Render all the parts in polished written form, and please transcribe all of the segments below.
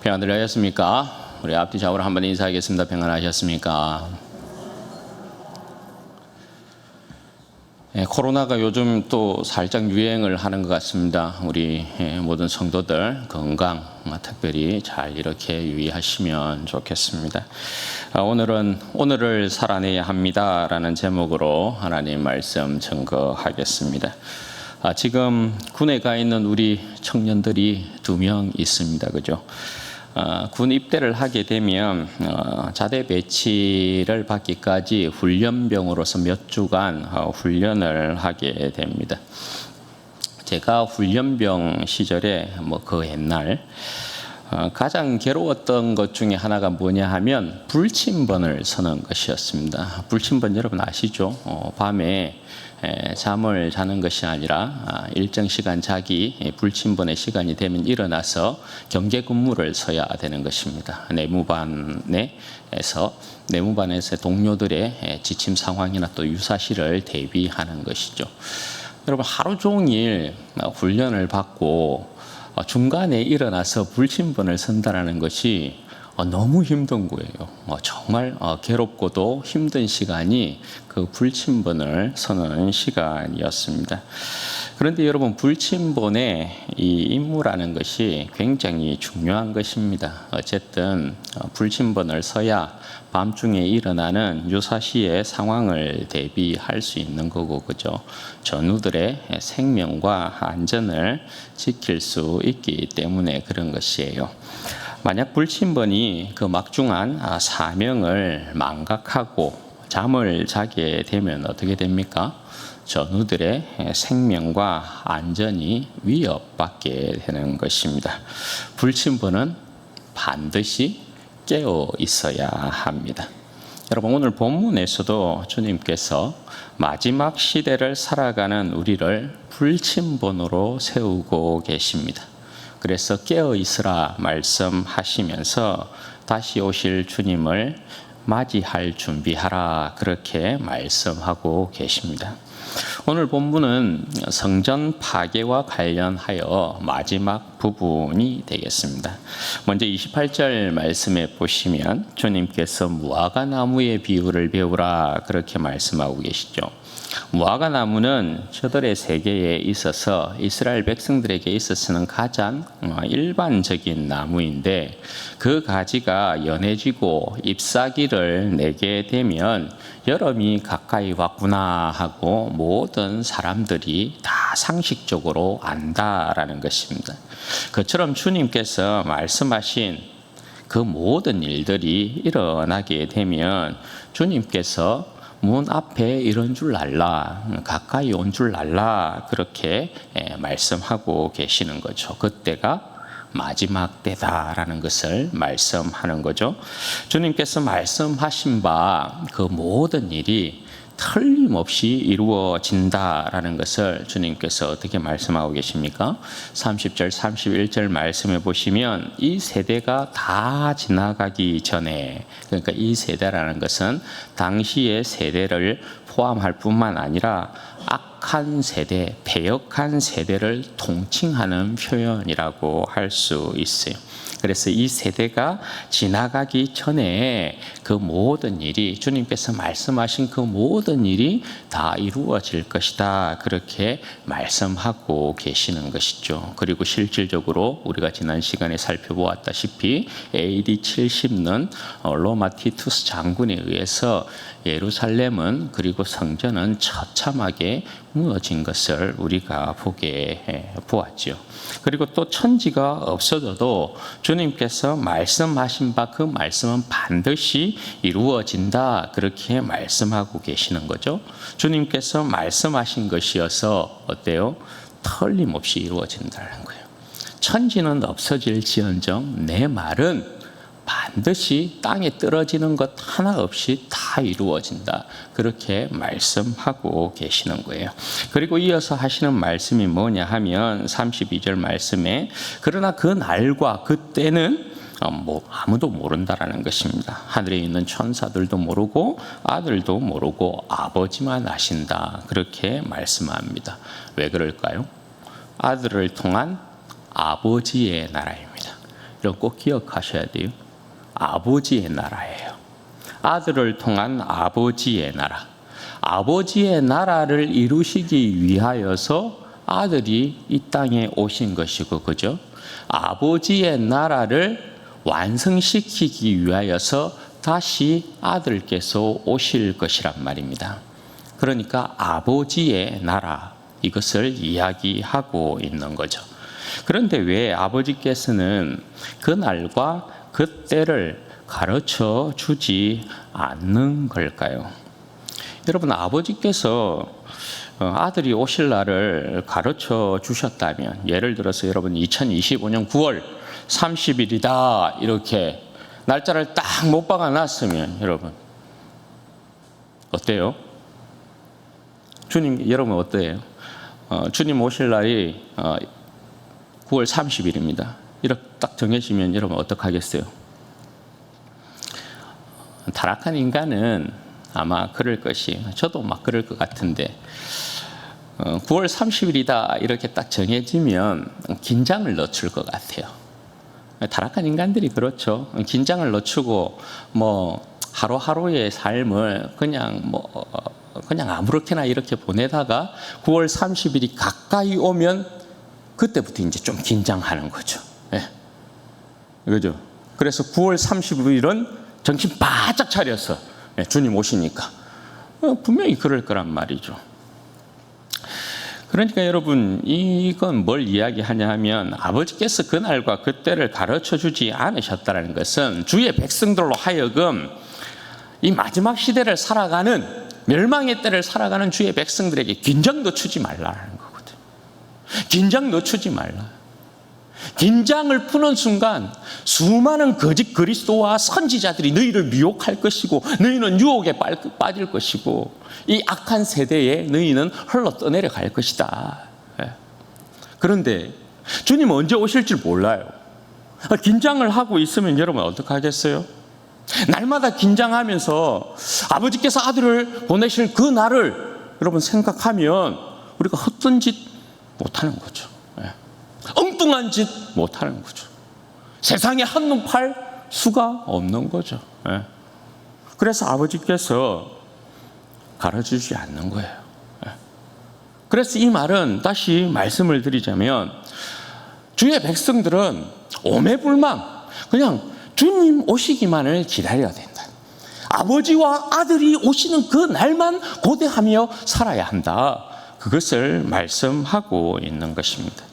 평안들 하셨습니까? 우리 앞뒤 좌우로 한번 인사하겠습니다. 평안하셨습니까? 코로나가 요즘 또 살짝 유행을 하는 것 같습니다. 우리 모든 성도들 건강 특별히 잘 이렇게 유의하시면 좋겠습니다. 오늘은 오늘을 살아내야 합니다라는 제목으로 하나님 말씀 증거하겠습니다. 지금 군에 가 있는 우리 청년들이 2명 있습니다. 그죠? 군 입대를 하게 되면 자대 배치를 받기까지 훈련병으로서 몇 주간 훈련을 하게 됩니다. 제가 훈련병 시절에 그 옛날 가장 괴로웠던 것 중에 하나가 뭐냐 하면 불침번을 서는 것이었습니다. 불침번 여러분 아시죠? 밤에 잠을 자는 것이 아니라 일정 시간 자기 불침번의 시간이 되면 일어나서 경계 근무를 서야 되는 것입니다. 내무반에서 동료들의 지침 상황이나 또 유사시를 대비하는 것이죠. 여러분 하루 종일 훈련을 받고 중간에 일어나서 불침번을 선다라는 것이 너무 힘든 거예요. 정말 괴롭고도 힘든 시간이 그 불침번을 서는 시간이었습니다. 그런데 여러분 불침번의 이 임무라는 것이 굉장히 중요한 것입니다. 어쨌든 불침번을 서야 밤중에 일어나는 유사시의 상황을 대비할 수 있는 거고, 그죠? 전우들의 생명과 안전을 지킬 수 있기 때문에 그런 것이에요. 만약 불침번이 그 막중한 사명을 망각하고 잠을 자게 되면 어떻게 됩니까? 전우들의 생명과 안전이 위협받게 되는 것입니다. 불침번은 반드시 깨어 있어야 합니다. 여러분 오늘 본문에서도 주님께서 마지막 시대를 살아가는 우리를 불침번으로 세우고 계십니다. 그래서 깨어 있으라 말씀하시면서 다시 오실 주님을 맞이할 준비하라 그렇게 말씀하고 계십니다. 오늘 본문은 성전 파괴와 관련하여 마지막 부분이 되겠습니다. 먼저 28절 말씀에 보시면 주님께서 무화과 나무의 비유를 배우라 그렇게 말씀하고 계시죠. 무화과 나무는 저들의 세계에 있어서 이스라엘 백성들에게 있어서는 가장 일반적인 나무인데 그 가지가 연해지고 잎사귀를 내게 되면 여름이 가까이 왔구나 하고 모든 사람들이 다 상식적으로 안다라는 것입니다. 그처럼 주님께서 말씀하신 그 모든 일들이 일어나게 되면 주님께서 문 앞에 이런 줄 알라, 가까이 온 줄 알라 그렇게 말씀하고 계시는 거죠. 그때가 마지막 때다라는 것을 말씀하는 거죠. 주님께서 말씀하신 바 그 모든 일이 틀림없이 이루어진다라는 것을 주님께서 어떻게 말씀하고 계십니까? 30절, 31절 말씀해 보시면 이 세대가 다 지나가기 전에, 그러니까 이 세대라는 것은 당시의 세대를 포함할 뿐만 아니라 악한 세대, 패역한 세대를 통칭하는 표현이라고 할 수 있어요. 그래서 이 세대가 지나가기 전에 그 모든 일이 주님께서 말씀하신 그 모든 일이 다 이루어질 것이다 그렇게 말씀하고 계시는 것이죠. 그리고 실질적으로 우리가 지난 시간에 살펴보았다시피 AD 70년 로마 티투스 장군에 의해서 예루살렘은 그리고 성전은 처참하게 무너진 것을 우리가 보게 보았죠. 그리고 또 천지가 없어져도 주님께서 말씀하신 바 그 말씀은 반드시 이루어진다 그렇게 말씀하고 계시는 거죠. 주님께서 말씀하신 것이어서 어때요? 틀림없이 이루어진다는 거예요. 천지는 없어질지언정 내 말은 반드시 땅에 떨어지는 것 하나 없이 다 이루어진다. 그렇게 말씀하고 계시는 거예요. 그리고 이어서 하시는 말씀이 뭐냐 하면 32절 말씀에 그러나 그 날과 그때는 아무도 모른다라는 것입니다. 하늘에 있는 천사들도 모르고 아들도 모르고 아버지만 아신다. 그렇게 말씀합니다. 왜 그럴까요? 아들을 통한 아버지의 나라입니다. 여러분 꼭 기억하셔야 돼요. 아버지의 나라예요. 아들을 통한 아버지의 나라. 아버지의 나라를 이루시기 위하여서 아들이 이 땅에 오신 것이고, 그죠? 아버지의 나라를 완성시키기 위하여서 다시 아들께서 오실 것이란 말입니다. 그러니까 아버지의 나라, 이것을 이야기하고 있는 거죠. 그런데 왜 아버지께서는 그 날과 그 때를 가르쳐 주지 않는 걸까요? 여러분, 아버지께서 아들이 오실 날을 가르쳐 주셨다면, 예를 들어서 여러분 2025년 9월 30일이다 이렇게 날짜를 딱 못 박아놨으면 여러분 어때요? 주님, 여러분 어때요? 주님 오실 날이 9월 30일입니다. 이렇게 딱 정해지면 여러분 어떡하겠어요? 타락한 인간은 아마 그럴 것이, 저도 막 그럴 것 같은데 9월 30일이다 이렇게 딱 정해지면 긴장을 늦출 것 같아요. 타락한 인간들이 그렇죠. 긴장을 늦추고 뭐 하루하루의 삶을 그냥 아무렇게나 이렇게 보내다가 9월 30일이 가까이 오면 그때부터 이제 좀 긴장하는 거죠. 네. 그죠? 그래서 9월 30일은 정신 바짝 차려서 주님 오시니까 분명히 그럴 거란 말이죠. 그러니까 여러분, 이건 뭘 이야기하냐 하면 아버지께서 그날과 그때를 가르쳐 주지 않으셨다는 것은 주의 백성들로 하여금 이 마지막 시대를 살아가는, 멸망의 때를 살아가는 주의 백성들에게 긴장 늦추지 말라는 거거든요. 긴장 늦추지 말라. 긴장을 푸는 순간 수많은 거짓 그리스도와 선지자들이 너희를 미혹할 것이고, 너희는 유혹에 빠질 것이고, 이 악한 세대에 너희는 흘러 떠내려 갈 것이다. 그런데 주님 언제 오실지 몰라요. 긴장을 하고 있으면 여러분 어떡하겠어요? 날마다 긴장하면서 아버지께서 아들을 보내실 그 날을 여러분 생각하면 우리가 헛된 짓 못하는 거죠. 엉뚱한 짓 못하는 거죠. 세상에 한눈 팔 수가 없는 거죠. 그래서 아버지께서 가르쳐주지 않는 거예요. 그래서 이 말은 다시 말씀을 드리자면, 주의 백성들은 오매불망 그냥 주님 오시기만을 기다려야 된다. 아버지와 아들이 오시는 그 날만 고대하며 살아야 한다. 그것을 말씀하고 있는 것입니다.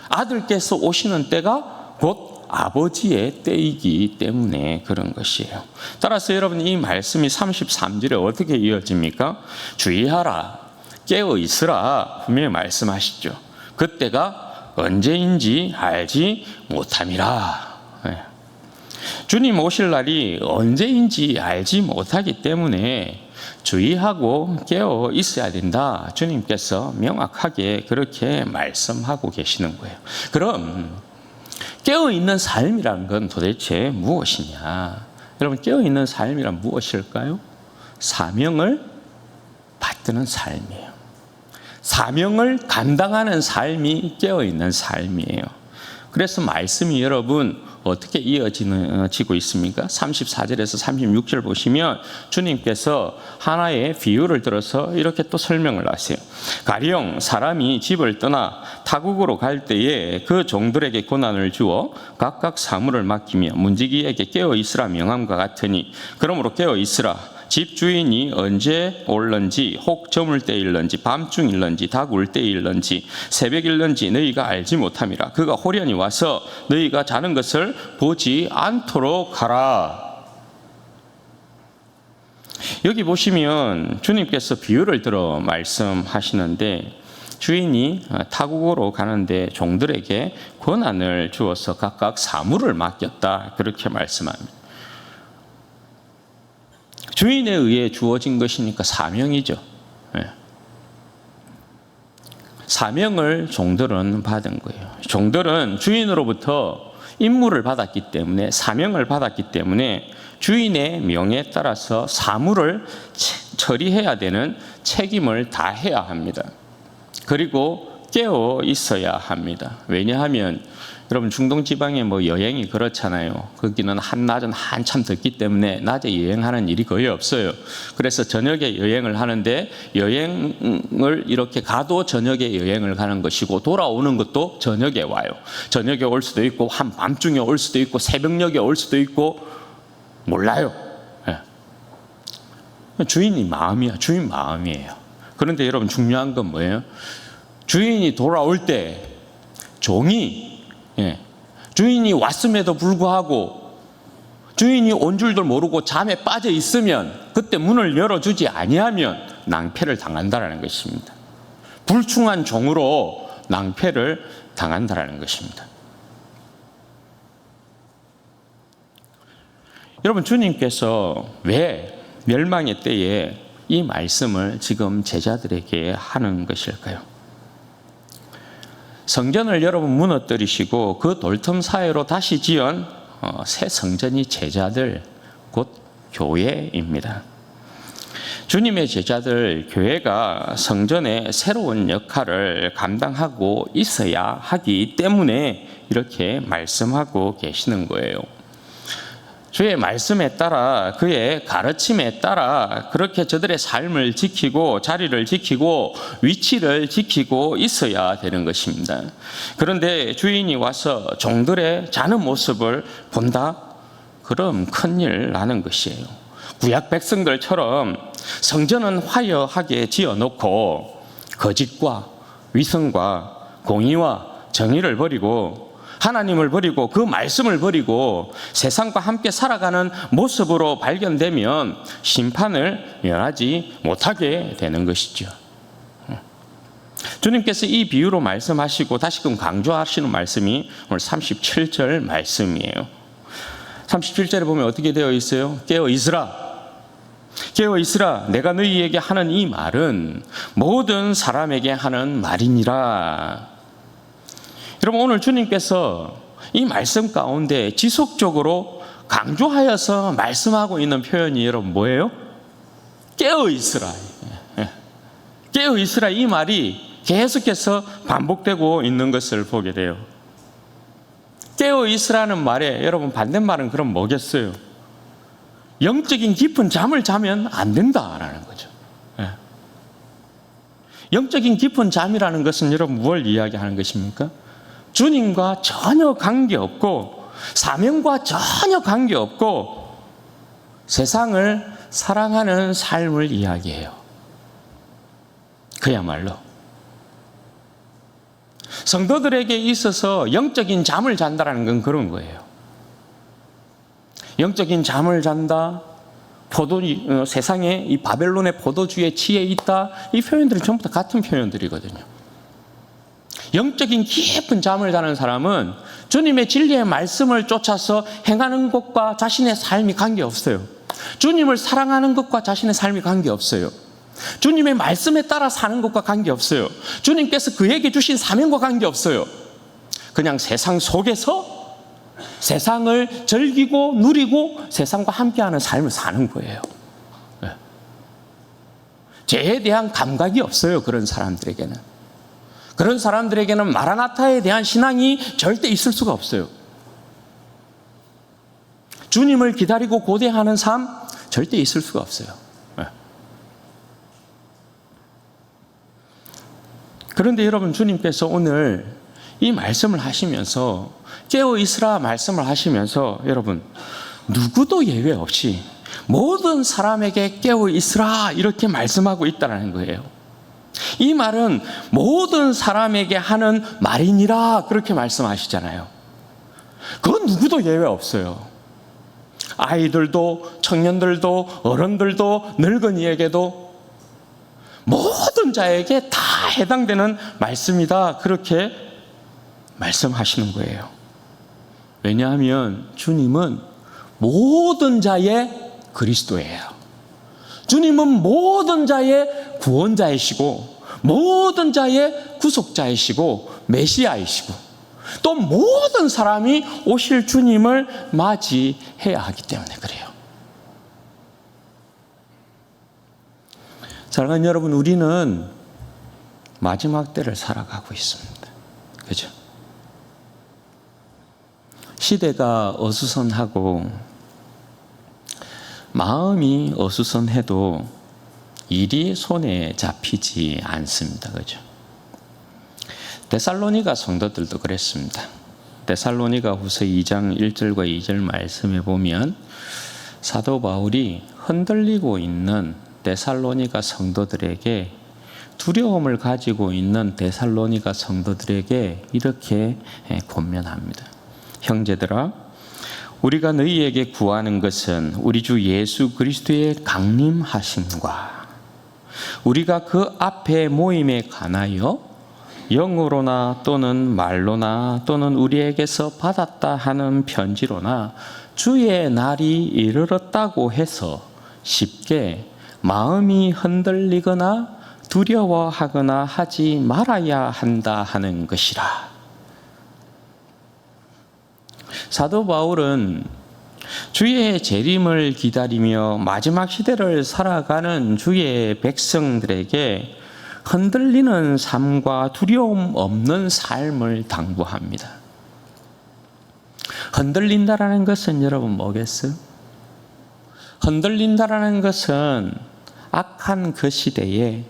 아들께서 오시는 때가 곧 아버지의 때이기 때문에 그런 것이에요. 따라서 여러분, 이 말씀이 33절에 어떻게 이어집니까? 주의하라, 깨어 있으라 분명히 말씀하시죠. 그때가 언제인지 알지 못함이라. 주님 오실 날이 언제인지 알지 못하기 때문에 주의하고 깨어 있어야 된다. 주님께서 명확하게 그렇게 말씀하고 계시는 거예요. 그럼 깨어 있는 삶이란 건 도대체 무엇이냐? 여러분, 깨어 있는 삶이란 무엇일까요? 사명을 받드는 삶이에요. 사명을 감당하는 삶이 깨어 있는 삶이에요. 그래서 말씀이 여러분 어떻게 이어지고 있습니까? 34절에서 36절 보시면 주님께서 하나의 비유를 들어서 이렇게 또 설명을 하세요. 가령 사람이 집을 떠나 타국으로 갈 때에 그 종들에게 고난을 주어 각각 사물을 맡기며 문지기에게 깨어 있으라 명함과 같으니, 그러므로 깨어 있으라. 집 주인이 언제 올는지, 혹 저물 때일는지, 밤중일는지, 닭울 때일는지, 새벽일는지 너희가 알지 못함이라. 그가 호련히 와서 너희가 자는 것을 보지 않도록 하라. 여기 보시면 주님께서 비유를 들어 말씀하시는데, 주인이 타국으로 가는데 종들에게 권한을 주어서 각각 사물을 맡겼다, 그렇게 말씀합니다. 주인에 의해 주어진 것이니까 사명이죠. 사명을 종들은 받은 거예요. 종들은 주인으로부터 임무를 받았기 때문에, 사명을 받았기 때문에 주인의 명에 따라서 사물을 처리해야 되는 책임을 다해야 합니다. 그리고 깨어 있어야 합니다. 왜냐하면 여러분 중동 지방에 뭐 여행이 그렇잖아요. 거기는 한낮은 한참 덥기 때문에 낮에 여행하는 일이 거의 없어요. 그래서 저녁에 여행을 하는데 여행을 이렇게 가도 저녁에 여행을 가는 것이고 돌아오는 것도 저녁에 와요. 저녁에 올 수도 있고 한밤중에 올 수도 있고 새벽녘에 올 수도 있고 몰라요. 네. 주인이 마음이야. 주인 마음이에요. 그런데 여러분 중요한 건 뭐예요? 주인이 돌아올 때 종이 주인이 왔음에도 불구하고 주인이 온 줄도 모르고 잠에 빠져 있으면 그때 문을 열어주지 아니하면 낭패를 당한다라는 것입니다. 불충한 종으로 낭패를 당한다라는 것입니다. 여러분 주님께서 왜 멸망의 때에 이 말씀을 지금 제자들에게 하는 것일까요? 성전을 여러분 무너뜨리시고 그 돌틈 사이로 다시 지은 새 성전이 제자들 곧 교회입니다. 주님의 제자들 교회가 성전의 새로운 역할을 감당하고 있어야 하기 때문에 이렇게 말씀하고 계시는 거예요. 주의 말씀에 따라 그의 가르침에 따라 그렇게 저들의 삶을 지키고 자리를 지키고 위치를 지키고 있어야 되는 것입니다. 그런데 주인이 와서 종들의 자는 모습을 본다? 그럼 큰일 나는 것이에요. 구약 백성들처럼 성전은 화려하게 지어놓고 거짓과 위선과 공의와 정의를 버리고 하나님을 버리고 그 말씀을 버리고 세상과 함께 살아가는 모습으로 발견되면 심판을 면하지 못하게 되는 것이죠. 주님께서 이 비유로 말씀하시고 다시금 강조하시는 말씀이 오늘 37절 말씀이에요. 37절에 보면 어떻게 되어 있어요? 깨어 있으라. 깨어 있으라. 내가 너희에게 하는 이 말은 모든 사람에게 하는 말이니라. 여러분 오늘 주님께서 이 말씀 가운데 지속적으로 강조하여서 말씀하고 있는 표현이 여러분 뭐예요? 깨어 있으라. 깨어 있으라 이 말이 계속해서 반복되고 있는 것을 보게 돼요. 깨어 있으라는 말에 여러분 반대말은 그럼 뭐겠어요? 영적인 깊은 잠을 자면 안 된다라는 거죠. 영적인 깊은 잠이라는 것은 여러분 뭘 이야기하는 것입니까? 주님과 전혀 관계없고 사명과 전혀 관계없고 세상을 사랑하는 삶을 이야기해요. 그야말로 성도들에게 있어서 영적인 잠을 잔다는 건 그런 거예요. 영적인 잠을 잔다, 세상에 이 바벨론의 포도주에 취해 있다, 이 표현들은 전부 다 같은 표현들이거든요. 영적인 깊은 잠을 자는 사람은 주님의 진리의 말씀을 쫓아서 행하는 것과 자신의 삶이 관계없어요. 주님을 사랑하는 것과 자신의 삶이 관계없어요. 주님의 말씀에 따라 사는 것과 관계없어요. 주님께서 그에게 주신 사명과 관계없어요. 그냥 세상 속에서 세상을 즐기고 누리고 세상과 함께하는 삶을 사는 거예요. 죄에 대한 감각이 없어요. 그런 사람들에게는. 그런 사람들에게는 마라나타에 대한 신앙이 절대 있을 수가 없어요. 주님을 기다리고 고대하는 삶 절대 있을 수가 없어요. 그런데 여러분 주님께서 오늘 이 말씀을 하시면서 깨어 있으라 말씀을 하시면서 여러분 누구도 예외 없이 모든 사람에게 깨어 있으라 이렇게 말씀하고 있다는 거예요. 이 말은 모든 사람에게 하는 말이니라 그렇게 말씀하시잖아요. 그건 누구도 예외 없어요. 아이들도 청년들도 어른들도 늙은이에게도 모든 자에게 다 해당되는 말씀이다 그렇게 말씀하시는 거예요. 왜냐하면 주님은 모든 자의 그리스도예요. 주님은 모든 자의 구원자이시고 모든 자의 구속자이시고 메시아이시고 또 모든 사람이 오실 주님을 맞이해야 하기 때문에 그래요. 사랑하는 여러분, 우리는 마지막 때를 살아가고 있습니다. 그죠? 시대가 어수선하고 마음이 어수선해도 일이 손에 잡히지 않습니다. 그죠? 데살로니가 성도들도 그랬습니다. 데살로니가 후서 2장 1절과 2절 말씀에 보면 사도 바울이 흔들리고 있는 데살로니가 성도들에게, 두려움을 가지고 있는 데살로니가 성도들에게 이렇게 권면합니다. 형제들아, 우리가 너희에게 구하는 것은 우리 주 예수 그리스도의 강림하심과 우리가 그 앞에 모임에 관하여 영으로나 또는 말로나 또는 우리에게서 받았다 하는 편지로나 주의 날이 이르렀다고 해서 쉽게 마음이 흔들리거나 두려워하거나 하지 말아야 한다 하는 것이라. 사도 바울은 주의 재림을 기다리며 마지막 시대를 살아가는 주의 백성들에게 흔들리는 삶과 두려움 없는 삶을 당부합니다. 흔들린다라는 것은 여러분 뭐겠어요? 흔들린다라는 것은 악한 그 시대에,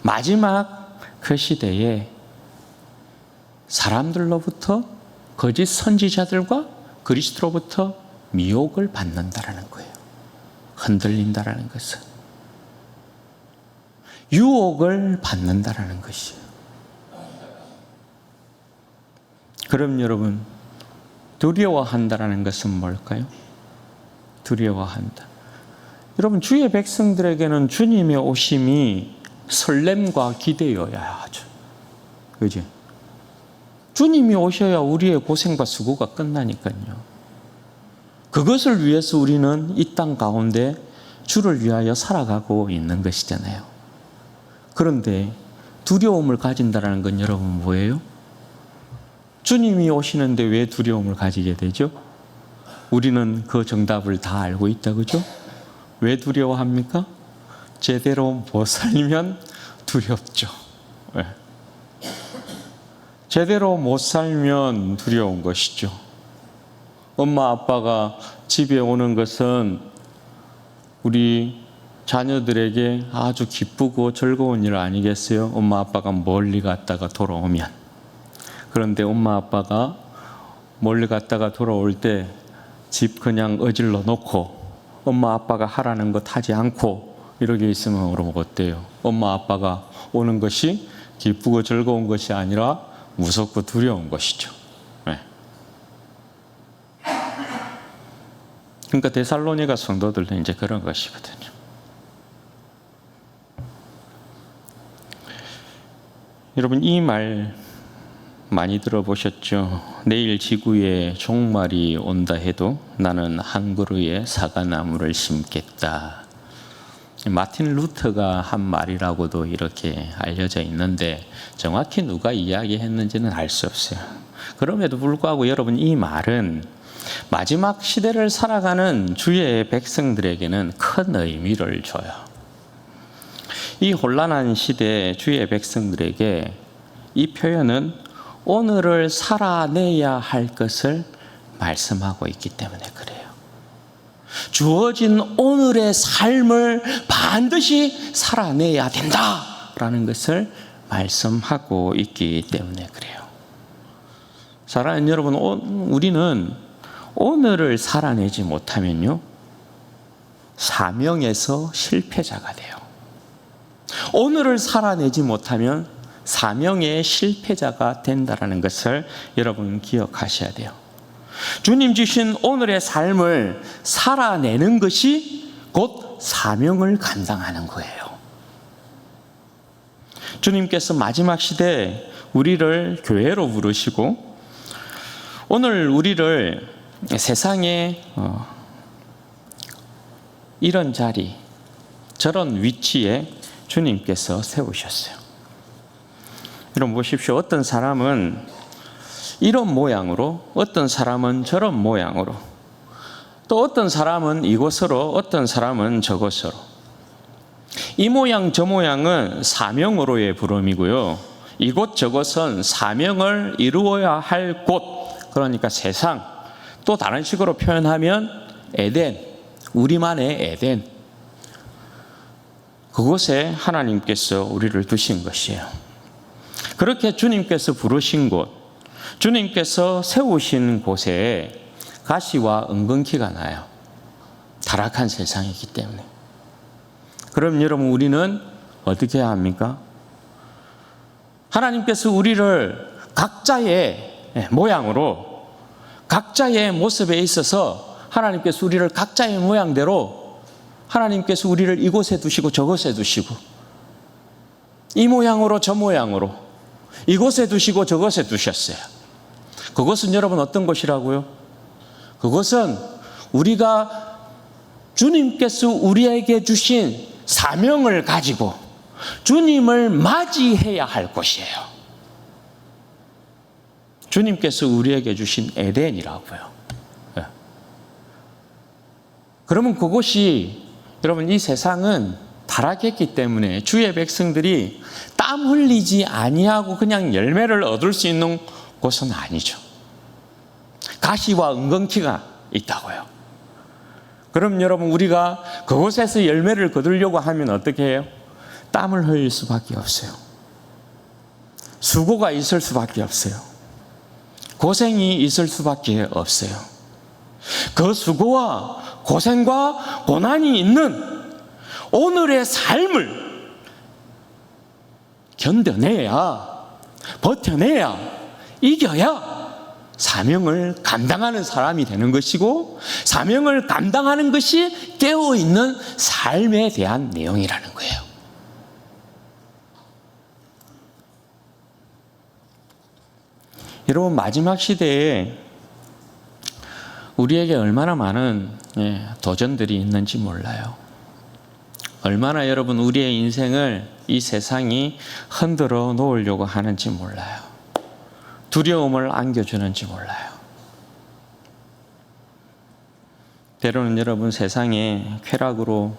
마지막 그 시대에 사람들로부터, 거짓 선지자들과 그리스도로부터 미혹을 받는다라는 거예요. 흔들린다라는 것은 유혹을 받는다라는 것이에요. 그럼 여러분, 두려워한다라는 것은 뭘까요? 두려워한다. 여러분, 주의 백성들에게는 주님의 오심이 설렘과 기대여야 하죠. 그죠? 주님이 오셔야 우리의 고생과 수고가 끝나니까요. 그것을 위해서 우리는 이 땅 가운데 주를 위하여 살아가고 있는 것이잖아요. 그런데 두려움을 가진다는 건 여러분 뭐예요? 주님이 오시는데 왜 두려움을 가지게 되죠? 우리는 그 정답을 다 알고 있다, 그죠? 왜 두려워합니까? 제대로 못 살면 두렵죠. 네. 제대로 못 살면 두려운 것이죠. 엄마 아빠가 집에 오는 것은 우리 자녀들에게 아주 기쁘고 즐거운 일 아니겠어요? 엄마 아빠가 멀리 갔다가 돌아오면. 그런데 엄마 아빠가 멀리 갔다가 돌아올 때 집 그냥 어질러 놓고 엄마 아빠가 하라는 것 하지 않고 이렇게 있으면 그러면 어때요? 엄마 아빠가 오는 것이 기쁘고 즐거운 것이 아니라 무섭고 두려운 것이죠. 네. 그러니까 데살로니가 성도들도 이제 그런 것이거든요. 여러분, 이 말 많이 들어보셨죠? 내일 지구에 종말이 온다 해도 나는 한 그루의 사과나무를 심겠다. 마틴 루터가 한 말이라고도 이렇게 알려져 있는데 정확히 누가 이야기했는지는 알 수 없어요. 그럼에도 불구하고 여러분, 이 말은 마지막 시대를 살아가는 주의 백성들에게는 큰 의미를 줘요. 이 혼란한 시대 주의 백성들에게 이 표현은 오늘을 살아내야 할 것을 말씀하고 있기 때문에 그래요. 주어진 오늘의 삶을 반드시 살아내야 된다라는 것을 말씀하고 있기 때문에 그래요. 사랑하는 여러분, 우리는 오늘을 살아내지 못하면요, 사명에서 실패자가 돼요. 오늘을 살아내지 못하면 사명의 실패자가 된다는 것을 여러분 기억하셔야 돼요. 주님 주신 오늘의 삶을 살아내는 것이 곧 사명을 감당하는 거예요. 주님께서 마지막 시대에 우리를 교회로 부르시고 오늘 우리를 세상에 이런 자리, 저런 위치에 주님께서 세우셨어요. 여러분 보십시오. 어떤 사람은 이런 모양으로, 어떤 사람은 저런 모양으로, 또 어떤 사람은 이곳으로, 어떤 사람은 저곳으로. 이 모양 저 모양은 사명으로의 부름이고요. 이곳저곳은 사명을 이루어야 할 곳, 그러니까 세상, 또 다른 식으로 표현하면 에덴, 우리만의 에덴, 그곳에 하나님께서 우리를 두신 것이에요. 그렇게 주님께서 부르신 곳, 주님께서 세우신 곳에 가시와 은근키가 나요. 타락한 세상이기 때문에. 그럼 여러분, 우리는 어떻게 해야 합니까? 하나님께서 우리를 각자의 모양으로, 각자의 모습에 있어서 하나님께서 우리를 각자의 모양대로 하나님께서 우리를 이곳에 두시고 저곳에 두시고, 이 모양으로 저 모양으로 이곳에 두시고 저곳에 두셨어요. 그것은 여러분 어떤 것이라고요? 그것은 우리가 주님께서 우리에게 주신 사명을 가지고 주님을 맞이해야 할 것이에요. 주님께서 우리에게 주신 에덴이라고요. 그러면 그것이, 여러분, 이 세상은 타락했기 때문에 주의 백성들이 땀 흘리지 아니하고 그냥 열매를 얻을 수 있는 곳은 아니죠. 가시와 은근키가 있다고요. 그럼 여러분, 우리가 그곳에서 열매를 거두려고 하면 어떻게 해요? 땀을 흘릴 수밖에 없어요. 수고가 있을 수밖에 없어요. 고생이 있을 수밖에 없어요. 그 수고와 고생과 고난이 있는 오늘의 삶을 견뎌내야, 버텨내야, 이겨야 사명을 감당하는 사람이 되는 것이고, 사명을 감당하는 것이 깨어있는 삶에 대한 내용이라는 거예요. 여러분, 마지막 시대에 우리에게 얼마나 많은 도전들이 있는지 몰라요. 얼마나 여러분 우리의 인생을 이 세상이 흔들어 놓으려고 하는지 몰라요. 두려움을 안겨주는지 몰라요. 때로는 여러분 세상의 쾌락으로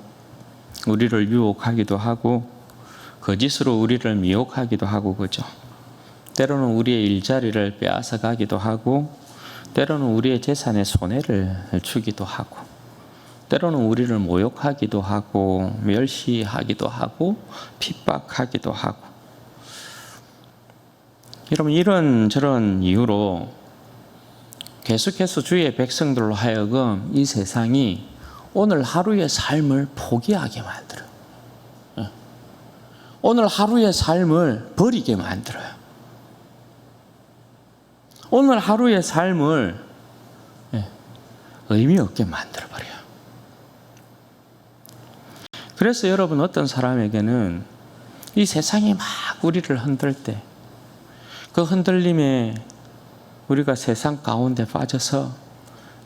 우리를 유혹하기도 하고 거짓으로 우리를 미혹하기도 하고, 그죠? 때로는 우리의 일자리를 빼앗아 가기도 하고, 때로는 우리의 재산에 손해를 주기도 하고, 때로는 우리를 모욕하기도 하고 멸시하기도 하고 핍박하기도 하고. 여러분, 이런저런 이유로 계속해서 주의 백성들로 하여금 이 세상이 오늘 하루의 삶을 포기하게 만들어요. 오늘 하루의 삶을 버리게 만들어요. 오늘 하루의 삶을 의미 없게 만들어버려요. 그래서 여러분, 어떤 사람에게는 이 세상이 막 우리를 흔들 때, 그 흔들림에 우리가 세상 가운데 빠져서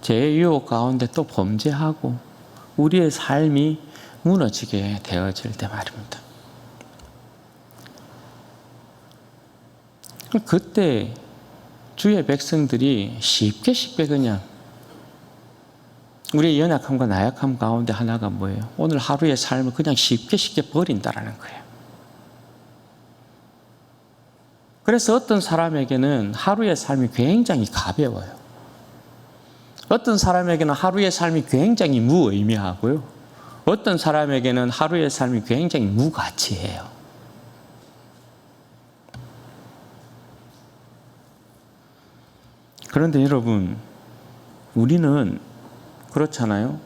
죄의 유혹 가운데 또 범죄하고 우리의 삶이 무너지게 되어질 때 말입니다. 그때 주의 백성들이 쉽게 그냥, 우리의 연약함과 나약함 가운데 하나가 뭐예요? 오늘 하루의 삶을 그냥 쉽게 버린다라는 거예요. 그래서 어떤 사람에게는 하루의 삶이 굉장히 가벼워요. 어떤 사람에게는 하루의 삶이 굉장히 무의미하고요. 어떤 사람에게는 하루의 삶이 굉장히 무가치해요. 그런데 여러분, 우리는 그렇잖아요.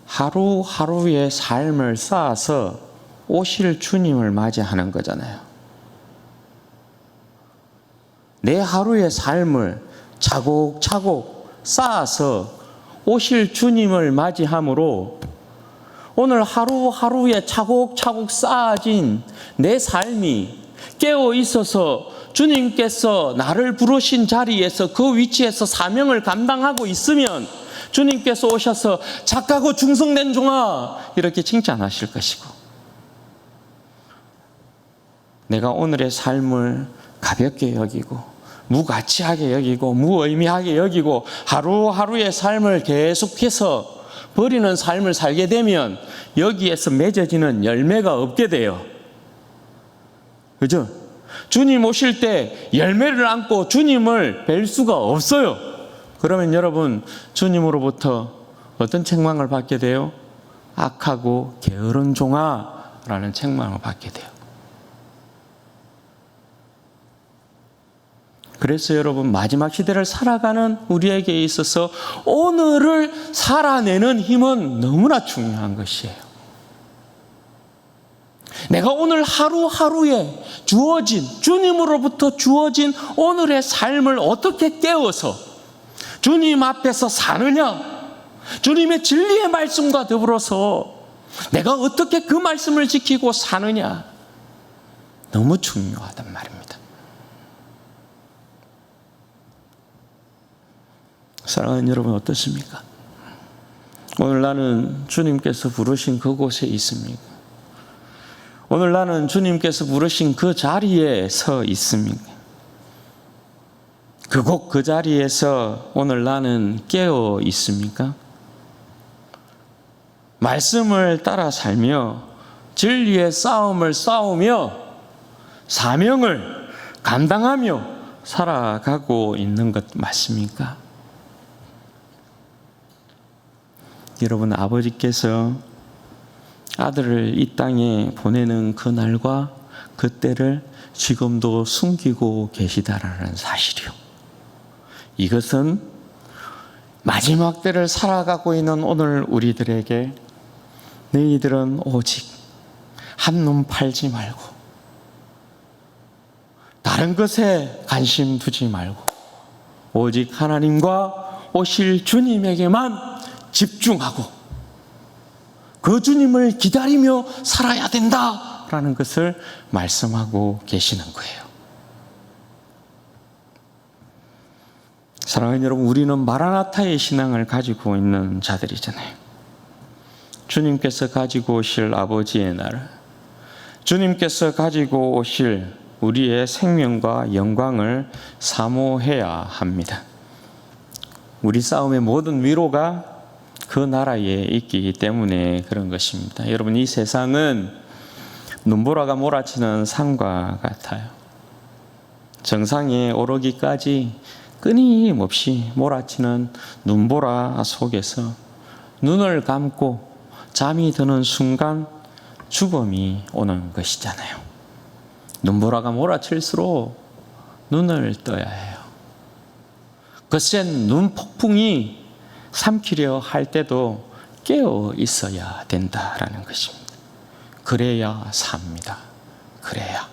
하루하루의 삶을 쌓아서 오실 주님을 맞이하는 거잖아요. 내 하루의 삶을 차곡차곡 쌓아서 오실 주님을 맞이함으로 오늘 하루하루에 차곡차곡 쌓아진 내 삶이 깨어 있어서 주님께서 나를 부르신 자리에서, 그 위치에서 사명을 감당하고 있으면 주님께서 오셔서 착하고 충성된 종아, 이렇게 칭찬하실 것이고, 내가 오늘의 삶을 가볍게 여기고 무가치하게 여기고 무의미하게 여기고 하루하루의 삶을 계속해서 버리는 삶을 살게 되면 여기에서 맺어지는 열매가 없게 돼요. 그죠? 주님 오실 때 열매를 안고 주님을 뵐 수가 없어요. 그러면 여러분, 주님으로부터 어떤 책망을 받게 돼요? 악하고 게으른 종아라는 책망을 받게 돼요. 그래서 여러분, 마지막 시대를 살아가는 우리에게 있어서 오늘을 살아내는 힘은 너무나 중요한 것이에요. 내가 오늘 하루하루에 주님으로부터 주어진 오늘의 삶을 어떻게 깨워서 주님 앞에서 사느냐, 주님의 진리의 말씀과 더불어서 내가 어떻게 그 말씀을 지키고 사느냐, 너무 중요하단 말입니다. 사랑하는 여러분, 어떻습니까? 오늘 나는 주님께서 부르신 그곳에 있습니까? 오늘 나는 주님께서 부르신 그 자리에 서 있습니까? 그곳 그 자리에서 오늘 나는 깨어 있습니까? 말씀을 따라 살며 진리의 싸움을 싸우며 사명을 감당하며 살아가고 있는 것 맞습니까? 여러분, 아버지께서 아들을 이 땅에 보내는 그날과 그때를 지금도 숨기고 계시다라는 사실이요. 이것은 마지막 때를 살아가고 있는 오늘 우리들에게 너희들은 오직 한눈 팔지 말고 다른 것에 관심 두지 말고 오직 하나님과 오실 주님에게만 집중하고 그 주님을 기다리며 살아야 된다라는 것을 말씀하고 계시는 거예요. 사랑하는 여러분, 우리는 마라나타의 신앙을 가지고 있는 자들이잖아요. 주님께서 가지고 오실 아버지의 나라, 주님께서 가지고 오실 우리의 생명과 영광을 사모해야 합니다. 우리 싸움의 모든 위로가 그 나라에 있기 때문에 그런 것입니다. 여러분, 이 세상은 눈보라가 몰아치는 산과 같아요. 정상에 오르기까지 끊임없이 몰아치는 눈보라 속에서 눈을 감고 잠이 드는 순간 죽음이 오는 것이잖아요. 눈보라가 몰아칠수록 눈을 떠야 해요. 그 센 눈폭풍이 삼키려 할 때도 깨어 있어야 된다라는 것입니다. 그래야 삽니다. 그래야.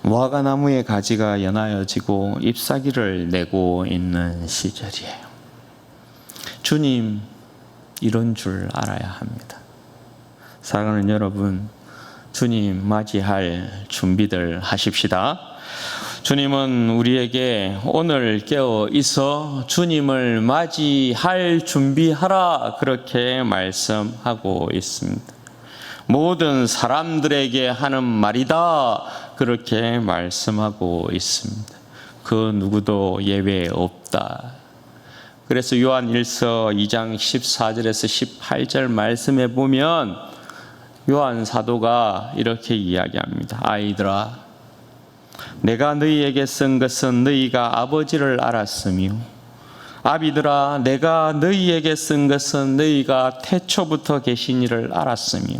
무화과나무의 가지가 연하여지고 잎사귀를 내고 있는 시절이에요. 주님, 이런 줄 알아야 합니다. 사랑하는 여러분, 주님 맞이할 준비들 하십시다. 주님은 우리에게 오늘 깨어 있어 주님을 맞이할 준비하라, 그렇게 말씀하고 있습니다. 모든 사람들에게 하는 말이다, 그렇게 말씀하고 있습니다. 그 누구도 예외 없다. 그래서 요한 1서 2장 14절에서 18절 말씀에 보면 요한 사도가 이렇게 이야기합니다. 아이들아, 내가 너희에게 쓴 것은 너희가 아버지를 알았으며, 아비들아, 내가 너희에게 쓴 것은 너희가 태초부터 계신 이를 알았으며,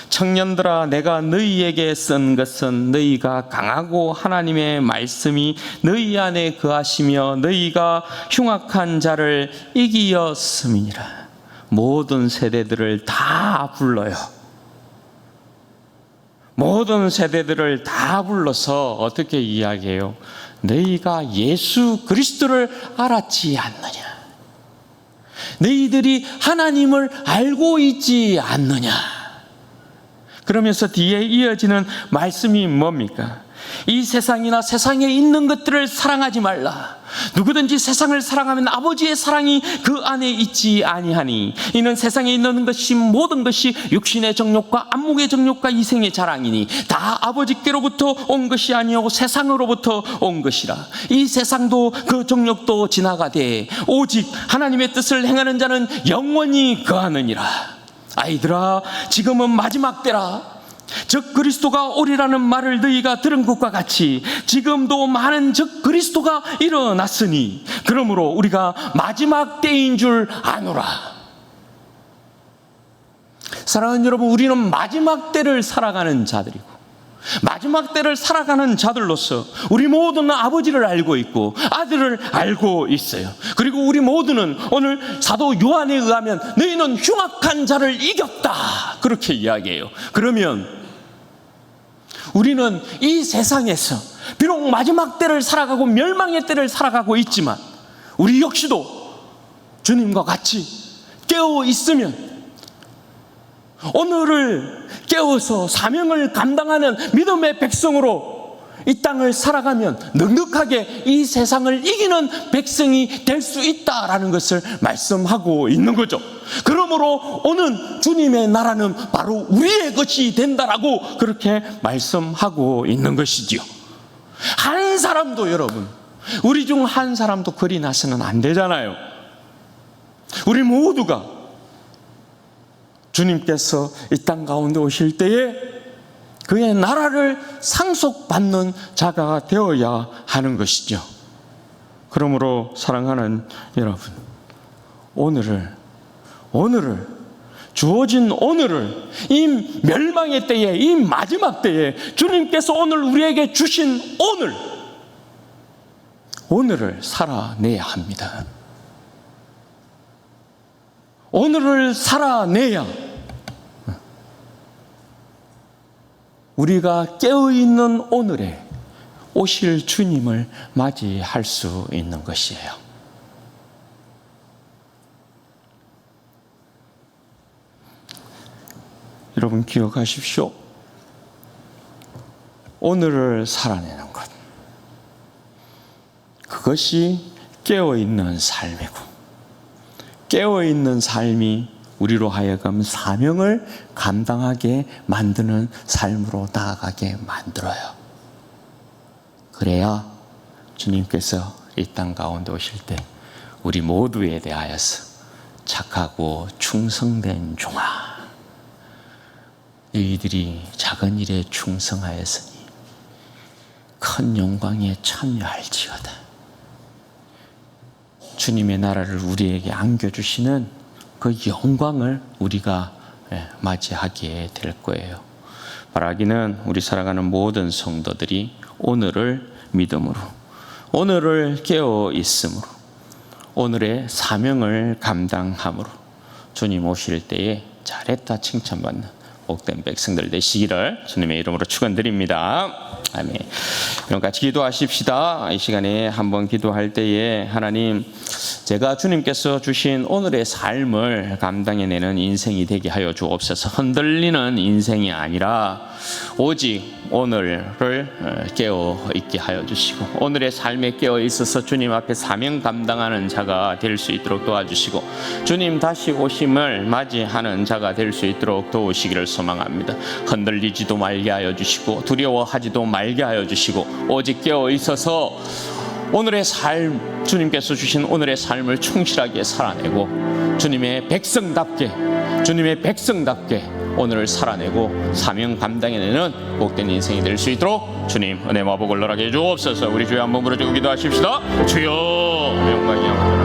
청년들아, 내가 너희에게 쓴 것은 너희가 강하고 하나님의 말씀이 너희 안에 거하시며 너희가 흉악한 자를 이기었음이니라. 모든 세대들을 다 불러요. 모든 세대들을 다 불러서 어떻게 이야기해요? 너희가 예수 그리스도를 알았지 않느냐? 너희들이 하나님을 알고 있지 않느냐? 그러면서 뒤에 이어지는 말씀이 뭡니까? 이 세상이나 세상에 있는 것들을 사랑하지 말라. 누구든지 세상을 사랑하면 아버지의 사랑이 그 안에 있지 아니하니, 이는 세상에 있는 것이 모든 것이 육신의 정욕과 안목의 정욕과 이생의 자랑이니 다 아버지께로부터 온 것이 아니오 세상으로부터 온 것이라. 이 세상도 그 정욕도 지나가되 오직 하나님의 뜻을 행하는 자는 영원히 거하느니라. 아이들아, 지금은 마지막 때라. 적 그리스도가 오리라는 말을 너희가 들은 것과 같이 지금도 많은 적 그리스도가 일어났으니 그러므로 우리가 마지막 때인 줄 아노라. 사랑하는 여러분, 우리는 마지막 때를 살아가는 자들이고 마지막 때를 살아가는 자들로서 우리 모두는 아버지를 알고 있고 아들을 알고 있어요. 그리고 우리 모두는 오늘 사도 요한에 의하면 너희는 흉악한 자를 이겼다 그렇게 이야기해요. 그러면 우리는 이 세상에서 비록 마지막 때를 살아가고 멸망의 때를 살아가고 있지만 우리 역시도 주님과 같이 깨어 있으면 오늘을 깨어서 사명을 감당하는 믿음의 백성으로 이 땅을 살아가면 넉넉하게 이 세상을 이기는 백성이 될 수 있다라는 것을 말씀하고 있는 거죠. 그러므로 오는 주님의 나라는 바로 우리의 것이 된다라고 그렇게 말씀하고 있는 것이지요. 한 사람도 여러분, 우리 중 한 사람도 그리 나서는 안 되잖아요. 우리 모두가 주님께서 이 땅 가운데 오실 때에 그의 나라를 상속받는 자가 되어야 하는 것이죠. 그러므로 사랑하는 여러분, 오늘을 주어진 오늘을 이 멸망의 때에 이 마지막 때에 주님께서 오늘 우리에게 주신 오늘을 살아내야 합니다. 오늘을 살아내야 우리가 깨어있는 오늘에 오실 주님을 맞이할 수 있는 것이에요. 여러분 기억하십시오. 오늘을 살아내는 것, 그것이 깨어있는 삶이고 깨어있는 삶이 우리로 하여금 사명을 감당하게 만드는 삶으로 나아가게 만들어요. 그래야 주님께서 이 땅 가운데 오실 때 우리 모두에 대하여서 착하고 충성된 종아, 너희들이 작은 일에 충성하였으니 큰 영광에 참여할지어다. 주님의 나라를 우리에게 안겨주시는 그 영광을 우리가 맞이하게 될 거예요. 바라기는 우리 살아가는 모든 성도들이 오늘을 믿음으로, 오늘을 깨어 있음으로, 오늘의 사명을 감당함으로 주님 오실 때에 잘했다 칭찬받는 복된 백성들 되시기를 주님의 이름으로 축원드립니다. 아멘. 그럼 같이 기도하십시다. 이 시간에 한번 기도할 때에 하나님, 제가 주님께서 주신 오늘의 삶을 감당해내는 인생이 되게 하여 주옵소서. 흔들리는 인생이 아니라 오직 오늘을 깨어 있게 하여 주시고 오늘의 삶에 깨어 있어서 주님 앞에 사명 감당하는 자가 될 수 있도록 도와주시고 주님 다시 오심을 맞이하는 자가 될 수 있도록 도우시기를 소망합니다. 흔들리지도 말게 하여 주시고 두려워하지도 말게 하여 주시고 오직 깨어 있어서 오늘의 삶, 주님께서 주신 오늘의 삶을 충실하게 살아내고 주님의 백성답게 오늘을 살아내고 사명 감당해내는 복된 인생이 될 수 있도록 주님 은혜와 복을 허락해 주옵소서. 우리 주여 한번 부르짖고 기도하십시다. 주여 영광이